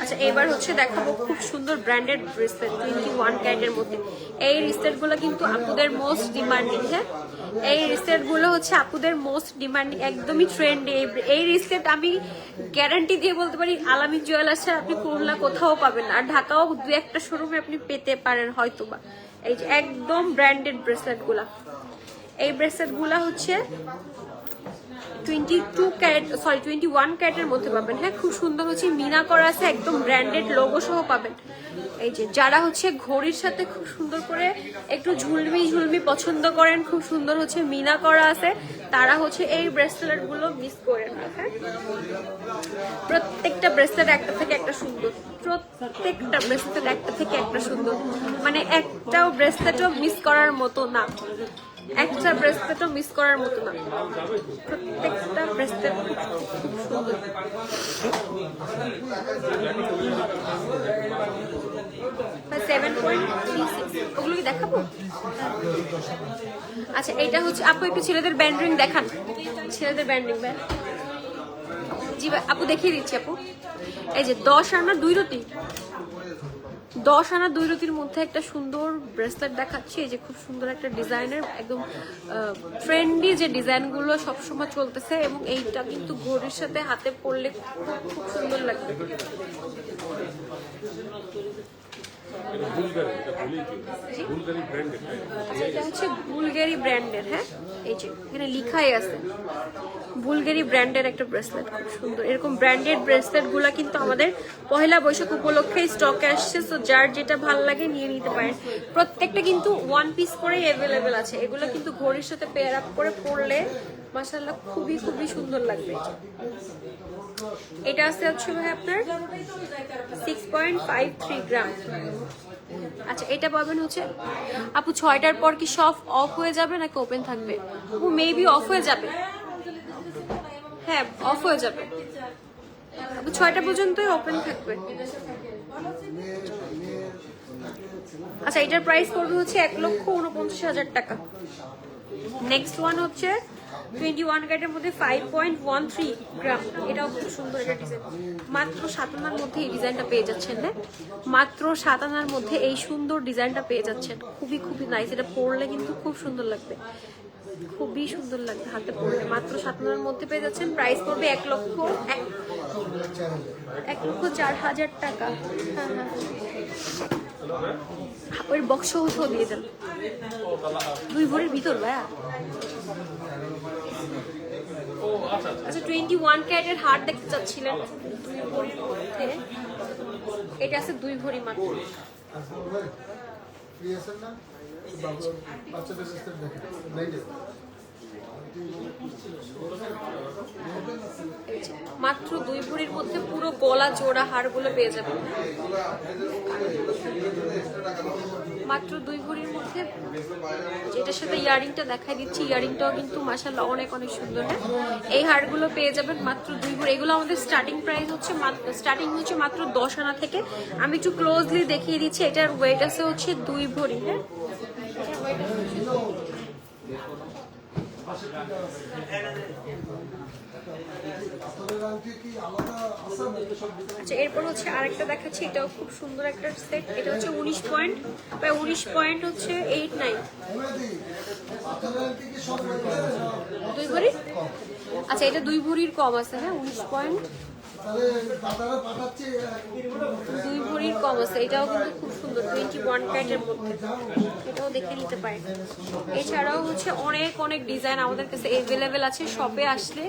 Speaker 1: আচ্ছা, এবার হচ্ছে দেখাবো খুব সুন্দর ব্র্যান্ডেড ব্রেসলেট 21 ক্যারেটের মধ্যে। এই রিসেটগুলো কিন্তু আপুদের মোস্ট ডিমান্ডিং। হ্যাঁ, এই রিসেটগুলো হচ্ছে আপুদের মোস্ট ডিমান্ডিং, একদমই ট্রেন্ডি। এই রিসেট আমি গ্যারান্টি দিয়ে বলতে পারি আলামিন জুয়েলার্সে আপনি খুলনা কোথাও পাবেন না, আর ঢাকাও 2-1টা শোরুমে আপনি পেতে পারেন হয়তোবা। এই যে একদম ব্র্যান্ডেড ব্রেসলেটগুলা, এই ব্রেসলেটগুলা হচ্ছে 21 ক্যারেটের মধ্যে পাবেন। হ্যাঁ, খুব সুন্দর হচ্ছে মিনা করা আছে, একদম ব্র্যান্ডেড লোগো সহ পাবেন। এই যে যারা হচ্ছে ঘড়ির সাথে খুব সুন্দর করে একটু ঝুলমি পছন্দ করেন, খুব সুন্দর হচ্ছে মিনা করা আছে, তারা হচ্ছে এই ব্রেসলেট গুলো মিস করেন না। হ্যাঁ, প্রত্যেকটা ব্রেসলেট একটা থেকে একটা সুন্দর, প্রত্যেকটা ব্রেসলেট একটা থেকে একটা সুন্দর, মানে একটাও ব্রেসলেটও মিস করার মতো না, একটা ব্রেসলেটও মিস করার মতো না। প্রত্যেকটা ব্রেসলেট খুব সুন্দর। ওগুলো কি দেখাবো? আচ্ছা, এইটা হচ্ছে আপু একটু ছেলেদের ব্যান্ড রিং দেখান, ছেলেদের ব্যান্ড রিং। জি আপু দেখিয়ে দিচ্ছি আপু। এই যে 10 আনা 2 রতি, 10 আনা 2 রতির মধ্যে একটা সুন্দর ব্রেসলেট দেখাচ্ছি। এই যে খুব সুন্দর একটা ডিজাইনের, একদম ট্রেন্ডি যে ডিজাইনগুলো সবসময় চলতেছে, এবং এইটা কিন্তু ঘড়ির সাথে হাতে পরলে খুব সুন্দর লাগবে।
Speaker 2: এটা বুলগারি, এটা বলি কি বুলগারি ব্র্যান্ড এটা।
Speaker 1: আচ্ছা এটা হচ্ছে বুলগারি ব্র্যান্ডের, হ্যাঁ এই যে এখানে লিখাই আছে বুলগারি ব্র্যান্ডের একটা ব্রেসলেট, খুব সুন্দর। এরকম ব্র্যান্ডেড ব্রেসলেট গুলা কিন্তু আমাদের পহেলা বৈশাখ উপলক্ষে স্টকে আসছে, তো যার যেটা ভালো লাগে নিয়ে নিতে পারেন। প্রত্যেকটা কিন্তু ওয়ান পিস করে অ্যাভেলেবেল আছে। এগুলো কিন্তু ঘড়ির সাথে পেয়ার আপ করে পরলে মাশাআল্লাহ খুবই খুবই সুন্দর লাগবে। এটা আছে হচ্ছে ভাই আপনার 6.53 গ্রাম। আচ্ছা এটা পাবেন হচ্ছে আপু 6টার পর কি সব অফ হয়ে যাবে নাকি ওপেন থাকবে? আপু মেবি অফ হয়ে যাবে, হ্যাঁ অফ হয়ে যাবে। আপু 6টা পর্যন্তই ওপেন থাকবে। আচ্ছা এটার প্রাইস পড়বে হচ্ছে 1,49,000 টাকা। নেক্সট ওয়ান হচ্ছে 21 ক্যারেটের মধ্যে 5.13 গ্রাম। এটাও খুব সুন্দর একটা ডিজাইন। মাত্র 7 আনার মধ্যে এই ডিজাইনটা পেয়ে যাচ্ছেন, হ্যাঁ মাত্র 7 আনার মধ্যে এই সুন্দর ডিজাইনটা পেয়ে যাচ্ছেন। খুবই খুবই নাইস। এটা পরলে কিন্তু খুব সুন্দর লাগবে, খুবই সুন্দর লাগবে হাতে পরলে। মাত্র 7 আনার মধ্যে পেয়ে যাচ্ছেন। প্রাইস পড়বে 1,04,000 টাকা। হ্যাঁ হ্যাঁ ওই বক্স উঠেও দিয়ে দেন 2 ভরির ভিতর ভাইয়া। আচ্ছা 21 ক্যারেটের হার দেখতে চাচ্ছিলেন 2 ভরির মধ্যে, এটা আছে 2 ভরি মাত্র। মাত্র 2 ভরির মধ্যে পুরো গলা জোড়া হারগুলো পেয়ে যাবেন। মাত্র 2 ভরির মধ্যে যেটার সাথে ইয়ারিংটা দেখাই দিচ্ছি, ইয়ারিংটাও কিন্তু মাশাআল্লাহ অনেক অনেক সুন্দর। হ্যাঁ এই হারগুলো পেয়ে যাবেন মাত্র 2 ভরি। এগুলো আমাদের স্টার্টিং প্রাইস হচ্ছে মাত্র 10 আনা থেকে। আমি একটু ক্লোজলি দেখিয়ে দিচ্ছি। এটার ওয়েট আছে হচ্ছে 2 ভরি। হ্যাঁ আচ্ছা এরপর হচ্ছে আরেকটা দেখাচ্ছি। এটাও খুব সুন্দর একটা সেট। এটা হচ্ছে 19 পয়েন্ট হচ্ছে 8-9 2 ভরি। আচ্ছা এটা 2 ভরির কম আছে, হ্যাঁ 19 পয়েন্ট 2 ভরির কম আছে। এটাও কিন্তু খুব সুন্দর 21 ক্যারেটের মধ্যে, এটাও দেখে নিতে পারেন। এছাড়াও হচ্ছে অনেক অনেক ডিজাইন আমাদের কাছে অ্যাভেলেবেল আছে। শপে আসলে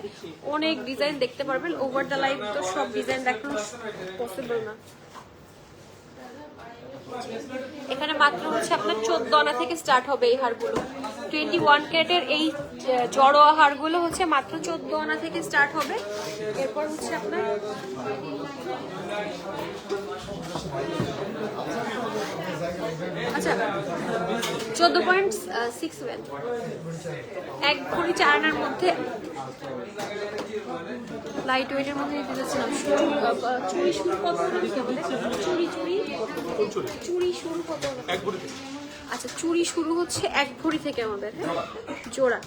Speaker 1: অনেক ডিজাইন দেখতে পারবেন। ওভার দ্য লাইভ তো সব ডিজাইন দেখানো পসিবল না। এখানে মাত্র হচ্ছে আপনার 14 আনা থেকে স্টার্ট হবে এই হারগুলো। 21 ক্যারেটের এই জড়োয়া হারগুলো হচ্ছে মাত্র 14 আনা থেকে স্টার্ট হবে। এরপর হচ্ছে আপনার আচ্ছা 14.61 1 ভরি 4 আনার মধ্যে লাইট ওয়েটের মধ্যে দিতে যাচ্ছিলাম। চুড়ি শুরু কত চুড়ি শুরু কত? আচ্ছা চুড়ি শুরু হচ্ছে 1 ভরি থেকে আমাদের, হ্যাঁ জোড়া।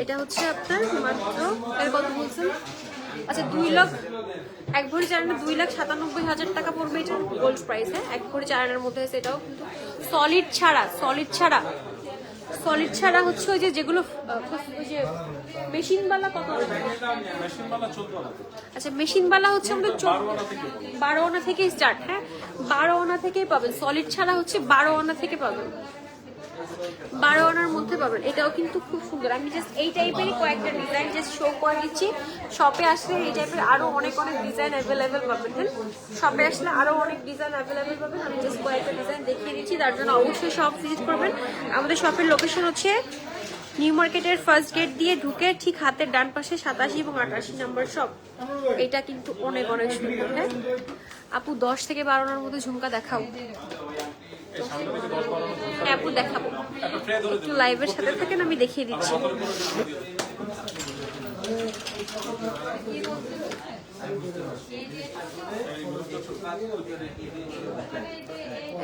Speaker 1: এটা হচ্ছে আপনার মাত্র এর কত বলছেন? আচ্ছা 2 লাখ 1 ভরি 4 আনা 2,97,000 টাকা পড়বে। এটা গোল্ড প্রাইস, হ্যাঁ 1 ভরি 4 আনার মধ্যে। সেটাও কিন্তু সলিড ছাড়া হচ্ছে ওই যে যেগুলো ওই যে মেশিনওয়ালা কত? আচ্ছা মেশিনওয়ালা হচ্ছে আমাদের 12 আনা থেকে স্টার্ট, হ্যাঁ 12 আনা থেকেই পাবেন। সলিড ছাড়া হচ্ছে 12 আনা থেকে পাবেন, 12 আনার মধ্যে পাবেন। এটাও কিন্তু খুব সুন্দর। আমি জাস্ট এই টাইপেরই কয়েকটা ডিজাইন জাস্ট শো করে দিচ্ছি। শপে আসলে এই টাইপের আরো অনেক অনেক ডিজাইন অ্যাভেলেবেল পাবেন। হ্যাঁ শপে আসলে আরো অনেক ডিজাইন অ্যাভেলেবেল পাবেন। আমি জাস্ট কয়েকটা ডিজাইন দেখিয়ে দিচ্ছি, তার জন্য অবশ্যই শপ ভিজিট করবেন। আমাদের শপের লোকেশন হচ্ছে নিউ মার্কেটের ফার্স্ট গেট দিয়ে ঢুকে ঠিক হাতের ডান পাশে 87 এবং 88 নম্বর শপ। এটা কিন্তু অনেক অনেক সুন্দর। হ্যাঁ আপু 10 থেকে 12 আনার মধ্যে ঝুমকা দেখাও। হ্যাঁ আপু দেখাবো, একটু লাইভের সাথে থাকেন, আমি দেখিয়ে দিচ্ছি।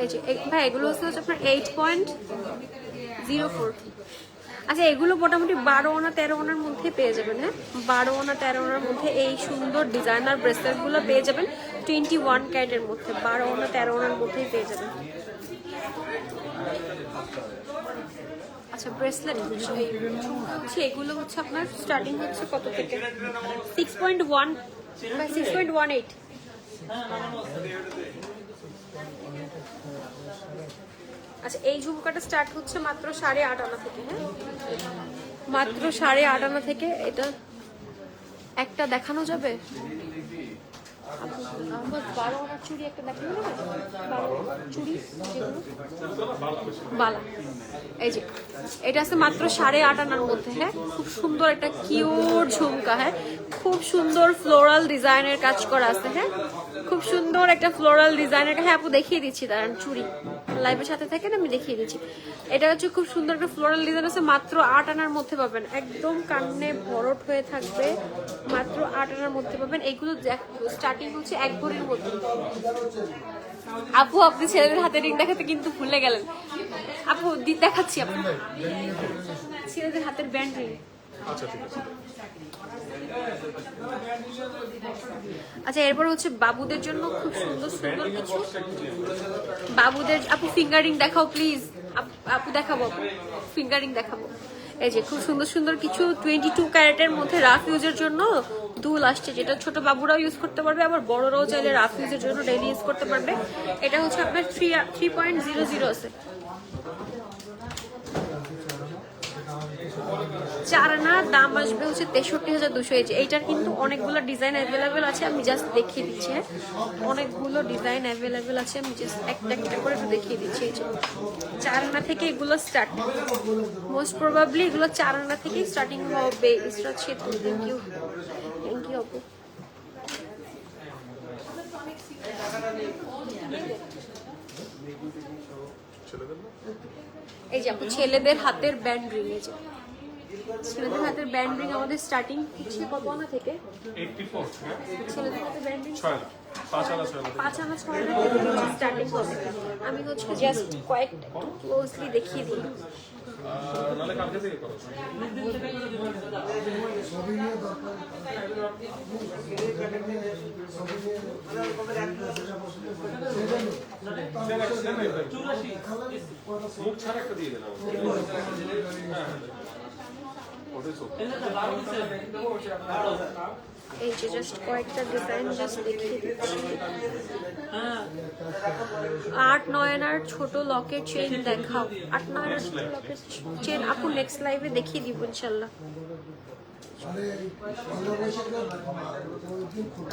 Speaker 1: এই যে ভাই এগুলো হচ্ছে আপনার 8.04। আচ্ছা এগুলো মোটামুটি 12 আনা 13 আনার মধ্যে পেয়ে যাবেন। হ্যাঁ 12 আনা 13 আনার মধ্যে এই সুন্দর ডিজাইনার ব্রেসলেটগুলো পেয়ে যাবেন 21 ক্যারেটের মধ্যে। 12 আনা 13 আনার মধ্যেই পেয়ে যাবেন। আচ্ছা ব্রেসলেট হচ্ছে এগুলো হচ্ছে আপনার স্টার্টিং হচ্ছে কত থেকে? 6.1 বা 6.18 আচ্ছা এই ঝুমকাটা স্টার্ট হচ্ছে মাত্র 8.5 আনা থেকে। হ্যাঁ মাত্র 8.5 আনা থেকে। এটা একটা দেখানো যাবে? আমার 12 আনার চুড়ি একটা দেখানো যাবে? 12 আনার চুড়ি যেগুলো বালা, এই যে এটা আছে মাত্র 8.5 আনার মধ্যে। হ্যাঁ খুব সুন্দর একটা কিউট ঝুমকা। হ্যাঁ খুব সুন্দর ফ্লোরাল ডিজাইনের কাজ করা আছে। হ্যাঁ খুব সুন্দর একটা ফ্লোরাল ডিজাইনের। হ্যাঁ আপু দেখিয়ে দিচ্ছি দাঁড়ান, চুড়ি লাইভের সাথে থাকেন আমি দেখিয়ে দিচ্ছি। এটা হচ্ছে খুব সুন্দর একটা ফ্লোরাল ডিজাইন আছে, মাত্র 8 আনার মধ্যে পাবেন। একদম কানে ভরট হয়ে থাকবে, মাত্র 8 আনার মধ্যে পাবেন। এইগুলো স্টার্টিং হচ্ছে 1 ভরির মধ্যে। আপু আপনি ছেলেদের হাতে রিং দেখাতে কিন্তু ভুলে গেলেন। আপু দেখাচ্ছি আপু ছেলেদের হাতের ব্যান্ড রিং।
Speaker 2: আচ্ছা ঠিক আছে।
Speaker 1: আচ্ছা এরপর হচ্ছে বাবুদের জন্য খুব সুন্দর সুন্দর কিছু বাবুদের। আপু ফিঙ্গারিং দেখাও প্লিজ। আপু দেখাবো, ফিঙ্গারিং দেখাবো। এই যে খুব সুন্দর সুন্দর কিছু 22 ক্যারেটের মধ্যে রাফ ইউজের জন্য দুল আসছে, যেটা ছোট বাবুরাও ইউজ করতে পারবে, আবার বড়রাও চাইলে রাফ ইউজের জন্য ডেইলি ইউজ করতে পারবে। এটা হচ্ছে আপনার 3.00 আছে। 4 আনা দাম আসবে হচ্ছে 63,200। এইটার কিন্তু অনেকগুলো ডিজাইন অ্যাভেলেবেল আছে, আমি জাস্ট দেখিয়ে দিচ্ছি। হ্যাঁ অনেকগুলো ডিজাইন অ্যাভেলেবেল আছে, আমি জাস্ট একটা একটা করে একটু দেখিয়ে দিচ্ছি। এই যে 4 আনা থেকে এগুলো স্টার্ট, মোস্ট প্রবাবলি এগুলো 4 আনা থেকেই স্টার্টিং হবে। ইসরাত সেতু, থ্যাংক ইউ আপু। এই যে আপু ছেলেদের হাতের ব্যান্ড রিং, এই যে ছেলেদের হাতের ব্যান্ড রিং আমাদের স্টার্টিং হচ্ছে কত আনা থেকে?
Speaker 2: 84
Speaker 1: ছেলেদের হাতের ব্যান্ড রিং
Speaker 2: 6 আনা 5 আনা 6 আনা
Speaker 1: 5 আনা 6 আনা থেকে স্টার্টিং হবে। আমি হচ্ছে জাস্ট কয়েকটা ক্লোজলি দেখিয়ে দিই।
Speaker 2: নালে কালকে থেকে করো। মুখ ছাড়া একটা দিয়ে দিলাম।
Speaker 1: এই যে জাস্ট কয়েকটা ডিজাইন জাস্ট দেখিয়ে দিচ্ছি। 8-9 আনার ছোট লকেট চেইন দেখাও। 8-9 আনার ছোট লকেট চেইন আপু নেক্সট লাইভে দেখিয়ে দিব ইনশাল্লাহ।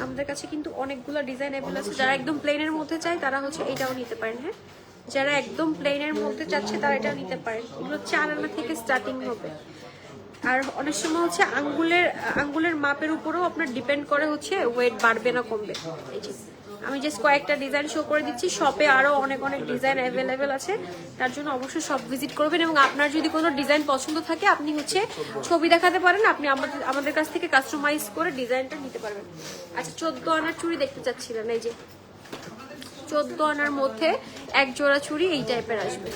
Speaker 1: আমাদের কাছে কিন্তু অনেকগুলো ডিজাইন অ্যাভেলেবল আছে। যারা একদম প্লেনের মধ্যে চায় তারা হচ্ছে এটাও নিতে পারেন। হ্যাঁ যারা একদম প্লেনের মধ্যে চাচ্ছে তারা এটাও নিতে পারেন। এগুলো 4 আনা থেকে স্টার্টিং হবে। আর অনেক সময় হচ্ছে আঙ্গুলের মাপের উপরেও আপনার ডিপেন্ড করে হচ্ছে ওয়েট বাড়বে না কমবে। এই যে আমি জাস্ট কয়েকটা ডিজাইন শো করে দিচ্ছি। শপে আরও অনেক ডিজাইন অ্যাভেলেবেল আছে, তার জন্য অবশ্যই শপ ভিজিট করবেন। এবং আপনার যদি কোনো ডিজাইন পছন্দ থাকে আপনি হচ্ছে ছবি দেখাতে পারেন, আপনি আমাদের কাছ থেকে কাস্টমাইজ করে ডিজাইনটা নিতে পারবেন। আচ্ছা 14 আনার চুড়ি দেখতে চাচ্ছিলেন, এই যে 14 আনার মধ্যে এক জোড়া চুড়ি এই টাইপের আসবে।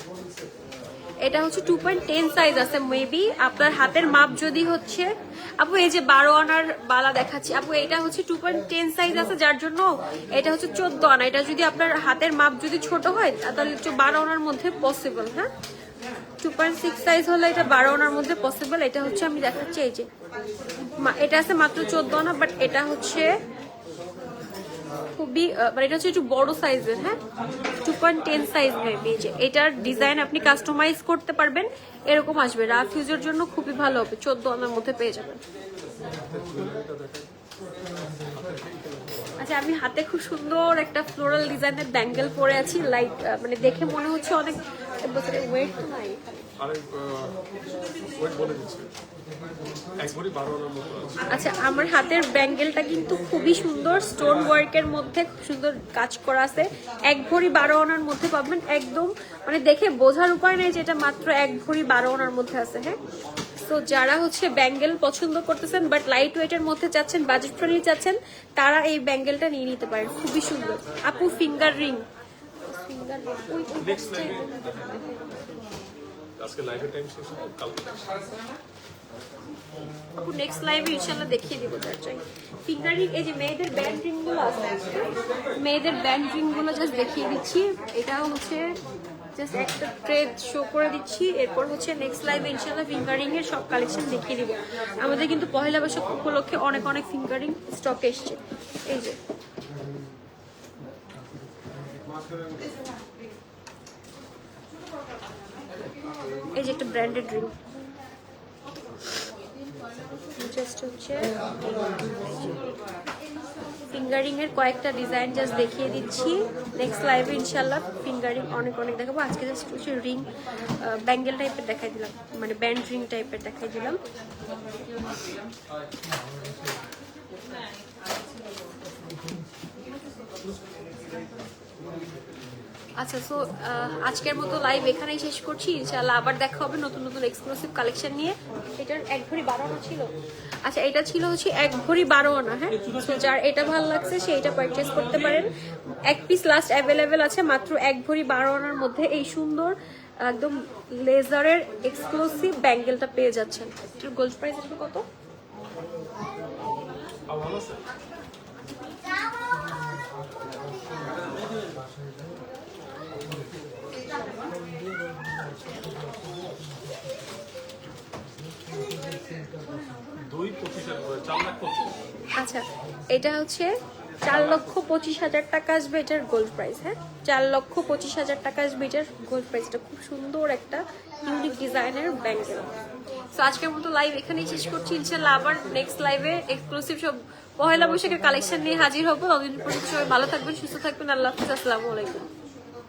Speaker 1: এটা হচ্ছে 2.10 সাইজ আছে। মেবি আপনার হাতের মাপ যদি হচ্ছে আপু, এই যে 12 আনার বালা দেখাচ্ছি আপু, এটা হচ্ছে 2.10 সাইজ আছে, যার জন্য এটা হচ্ছে 14 আনা। এটা যদি আপনার হাতের মাপ যদি ছোট হয় তাহলে 12 আনার মধ্যে পসিবল। হ্যাঁ 2.6 সাইজ হলে এটা 12 আনার মধ্যে পসিবল। এটা হচ্ছে আমি দেখাচ্ছি, এই যে এটা আছে মাত্র 14 আনা, বাট এটা হচ্ছে খুবই মানে এটা হচ্ছে একটু বড় সাইজের। হ্যাঁ 2.10 সাইজ মেবি। যে এটার ডিজাইন আপনি কাস্টমাইজ করতে পারবেন, এরকম আসবে। রাফ ইউজের জন্য খুবই ভালো হবে, 14 আনার মধ্যে পেয়ে যাবেন। আচ্ছা আমি হাতে খুব সুন্দর একটা ফ্লোরাল ডিজাইনের ব্যাঙ্গেল পরে আছি। লাইট মানে দেখে মনে হচ্ছে অনেক ওয়েট নাই। আচ্ছা আমার হাতের ব্যাঙ্গেলটা কিন্তু খুবই সুন্দর, স্টোন ওয়ার্কের মধ্যে খুব সুন্দর কাজ করা আছে। 1 ভরি 12 আনার মধ্যে পাবেন। একদম মানে দেখে বোঝার উপায় নেই যে এটা মাত্র 1 ভরি 12 আনার মধ্যে আছে। হ্যাঁ তো যারা হচ্ছে ব্যাঙ্গেল পছন্দ করতেছেন বাট লাইট ওয়েটের মধ্যে চাচ্ছেন, বাজেট ফ্রেন্ডলি চাচ্ছেন, তারা এই ব্যাঙ্গেলটা নিয়ে নিতে পারেন, খুবই সুন্দর। আপু ফিঙ্গার রিং,
Speaker 2: আজকে লাইভের টাইম শেষ হবে, কালকে
Speaker 1: আপু নেক্সট লাইভে ইনশাআল্লাহ দেখিয়ে দিব যার চাই। ফিঙ্গার রিং, এই যে মেয়েদের ব্যান্ড রিং গুলো আছে, মেয়েদের ব্যান্ড রিং গুলো জাস্ট দেখিয়ে দিচ্ছি। এটাও হচ্ছে জাস্ট একটা ট্রেড শো করে দিচ্ছি। এরপর হচ্ছে নেক্সট লাইভে ইনশাআল্লাহ ফিঙ্গারিং এর সব কালেকশন দেখিয়ে দিব। আমাদের কিন্তু পহেলা বৈশাখ উপলক্ষে অনেক ফিঙ্গারিং স্টক এসছে। এই যে এই যে একটা ব্র্যান্ডেড রিং, জাস্ট হচ্ছে ফিঙ্গারিং এর কয়েকটা ডিজাইন জাস্ট দেখিয়ে দিচ্ছি। নেক্সট লাইভে ইনশাল্লাহ ফিঙ্গারিং অনেক অনেক দেখাবো। আজকে জাস্ট হচ্ছে রিং ব্যাঙ্গেল টাইপের দেখাই দিলাম, মানে ব্যান্ড রিং টাইপের দেখাই দিলাম। আচ্ছা, সো আজকের মতো লাইভ এখানেই শেষ করছি। ইনশাআল্লাহ আবার দেখা হবে নতুন নতুন এক্সক্লুসিভ কালেকশন নিয়ে। এটার 1 ভরি 12 আনা ছিল। আচ্ছা, এটা ছিল হচ্ছে 1 ভরি 12 আনা। হ্যাঁ, সো যার এটা ভালো লাগছে সে এটা পারচেজ করতে পারেন। 1 পিস লাস্ট অ্যাভেলেবেল আছে মাত্র 1 ভরি 12 আনার মধ্যে। এই সুন্দর একদম লেজারের এক্সক্লুসিভ ব্যাঙ্গেলটা পেয়ে যাচ্ছেন। এটার গোল্ড প্রাইস আসবে কত? আচ্ছা, এটা হচ্ছে 4,25,000 টাকা আসবে এটার গোল্ড প্রাইস। হ্যাঁ, 4,25,000 টাকা আসবে এটার গোল্ড প্রাইস। এটা খুব সুন্দর একটা ইউনিক ডিজাইনের ব্যাঙ্গেল। সো আজকের মতো লাইভ এখানেই শেষ করছি। ইনশাল্লাহ আবার নেক্সট লাইভে এক্সক্লুসিভ সব পহেলা বৈশাখের কালেকশন নিয়ে হাজির হবো। ততদিন পর্যন্ত সবাই ভালো থাকবেন, সুস্থ থাকবেন। আল্লাহ হাফিজ, আসসালামু আলাইকুম।